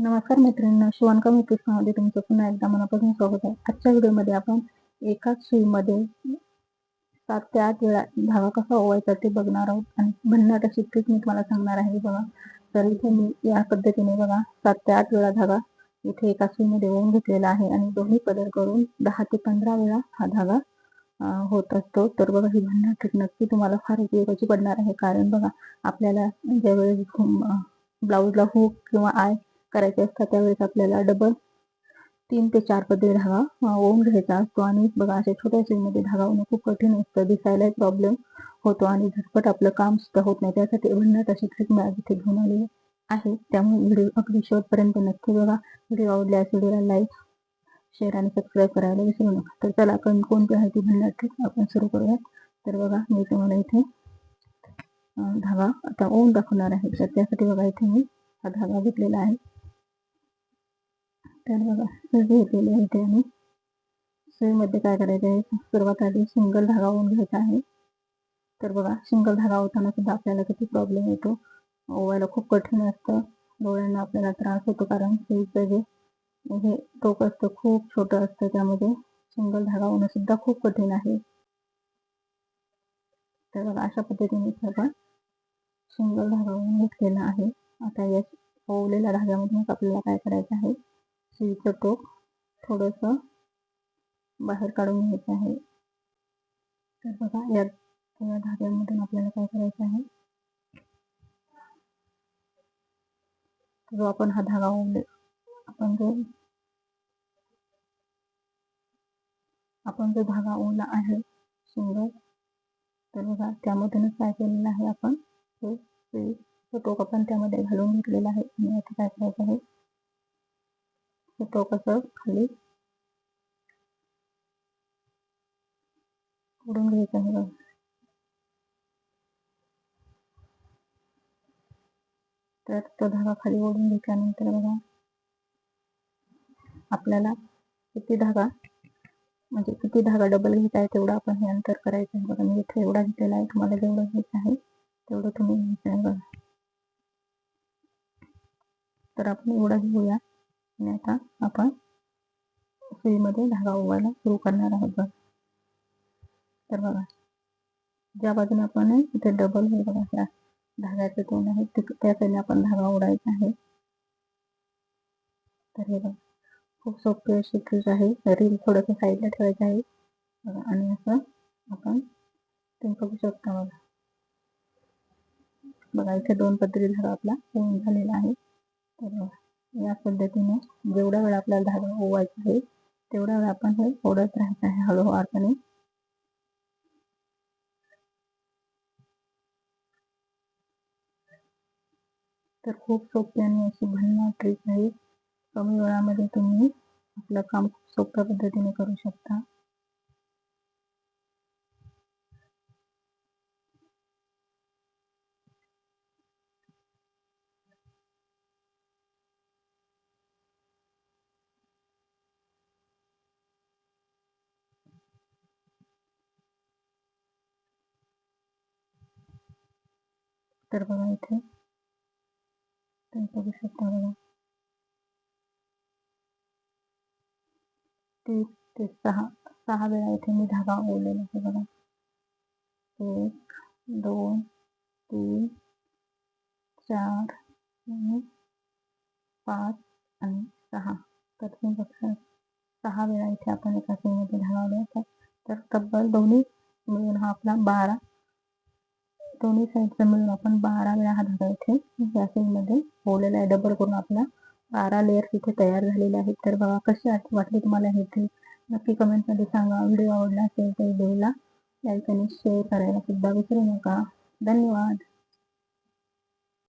नमस्कार मैत्रिणींनो, शिवणकाम या किस्सामध्ये तुमचं पुन्हा एकदा मनापासून स्वागत आहे. आजच्या व्हिडिओमध्ये आपण एकाच सुईमध्ये 7 ते 8 वेळा धागा कसा ओवायचा ते बघणार आहोत आणि भन्नाट अशी ट्रिक मी तुम्हाला सांगणार आहे बघा. तर इथे मी या पद्धतीने बघा 7 ते 8 वेळा धागा इथे एका सुईमध्ये ओवून घेतलेला आहे आणि दोन्ही पदर करून 10 ते 15 वेळा हा धागा होत असतो. तर बघा ही भन्नाट ट्रिक नक्की तुम्हाला फार उपयोगाची पडणार आहे. कारण बघा आपल्याला ज्यावेळेस ब्लाऊजला हुक किंवा आय करायचे असतात त्यावेळेस आपल्याला डबल 3 ते 4 पदरी धागा ओवून घ्यायचा असतो आणि बघा अशा छोट्या सुईमध्ये धागा ओवणं खूप कठीण असतं, दिसायलाही प्रॉब्लेम होतो आणि झटपट आपलं काम सुद्धा होत नाही. त्यासाठी भन्नाट अशी ट्रिक मी आज इथे घेऊन आलेली आहे. त्यामुळे व्हिडिओ अगदी शेवटपर्यंत नक्की बघा. व्हिडिओ आवडल्यास व्हिडिओला लाईक, शेअर आणि सबस्क्राईब करायला विसरू नका. तर चला आपण कोणती आहे ती भन्नाट ट्रिक आपण सुरू करूयात. तर बघा मी तुम्हाला इथे धागा आता ओवून दाखवणार आहे. तर त्यासाठी बघा इथे मी हा धागा घेतलेला आहे. तर बघा घेतलेले आहे इथे आणि सुईमध्ये काय करायचं आहे, सर्वात आधी सिंगल धागा ओवून घ्यायचा आहे. तर बघा सिंगल धागा ओवताना सुद्धा आपल्याला किती प्रॉब्लेम येतो, ओवायला खूप कठीण असतं, डोळ्यांना आपल्याला त्रास होतो कारण सुईचं जे हे टोक असतं खूप छोटं असतं, त्यामध्ये सिंगल धागा ओवणं सुद्धा खूप कठीण आहे. तर बघा अशा पद्धतीने आपण सिंगल धागा ओवून घेतलेला आहे. आता या ओवलेल्या धाग्यामधून आपल्याला काय करायचं आहे, सुईचं टोक थोडंसं बाहेर काढून घ्यायचं आहे. तर बघा या धाग्यामधून आपल्याला काय करायचं आहे, जो आपण हा धागा ओवले आपण जो धागा ओवला आहे सिंगल, तर बघा त्यामधूनच काय केलेलं आहे आपण हे सुईचं टोक आपण त्यामध्ये घालून घेतलेलं आहे आणि आता काय करायचं आहे, हे टोक असं खाली ओढून घ्यायचं आहे बघा. तर तो धागा खाली ओढून घेतल्यानंतर बघा आपल्याला किती धागा डबल घ्यायचा आहे तेवढं आपण हे अंतर करायचं आहे बघा. मी इथे एवढा घेतलेला आहे, तुम्हाला जेवढं घ्यायचं आहे तेवढं तुम्ही घ्यायचं आहे बघा. तर आपण एवढा घेऊया आणि आता आपण सुईमध्ये धागा ओवायला सुरू करणार आहोत बघा. तर बघा ज्या बाजूने आपण इथे डबल हे बघा त्या धाग्याचे तोंड आहे त्या साईडने आपण धागा ओढायचा आहे. तर हे बघा खूप सोपी अशी ट्रिक आहे. रील थोडंसं साईडला ठेवायचं आहे बघा आणि असं आपण तुम्ही बघू शकता बघा. बघा इथे 2 पदरी धागा आपला ओवून झालेला आहे. तर या पद्धतीने जेवढा वेळ आपल्याला धागा ओवायचा आहे तेवढा वेळ आपण हे ओढत राहायचं आहे हळूवारपणे. तर खूप सोपी आणि अशी भन्नाट ट्रिक आहे. कमी वेळामध्ये तुम्ही आपलं काम खूप सोप्या पद्धतीने करू शकता. तर बघा इथे तुम्ही बघू शकता बघा 3 ते 6 वेळा इथे मी धागा ओवलेला आहे बघा. 1 2 3 4 आणि 5 आणि 6. तर तुम्ही बघा 6 वेळा इथे आपण एका सुईमध्ये धागा ओवला. तर तब्बल दोन्ही मिळून हा आपला 12 दोन्ही साईडचा मिळून आपण 12 वेळा हा धागा इथे या सुईमध्ये ओवलेला आहे. डबल करून आपला 12 लेयर्स इथे तयार झालेले आहेत. तर बघा कशी वाटली तुम्हाला हे ट्रिक नक्की कमेंटमध्ये सांगा. व्हिडिओ आवडला असेल तर व्हिडिओला लाईक आणि शेअर करायला सुद्धा विसरू नका. धन्यवाद.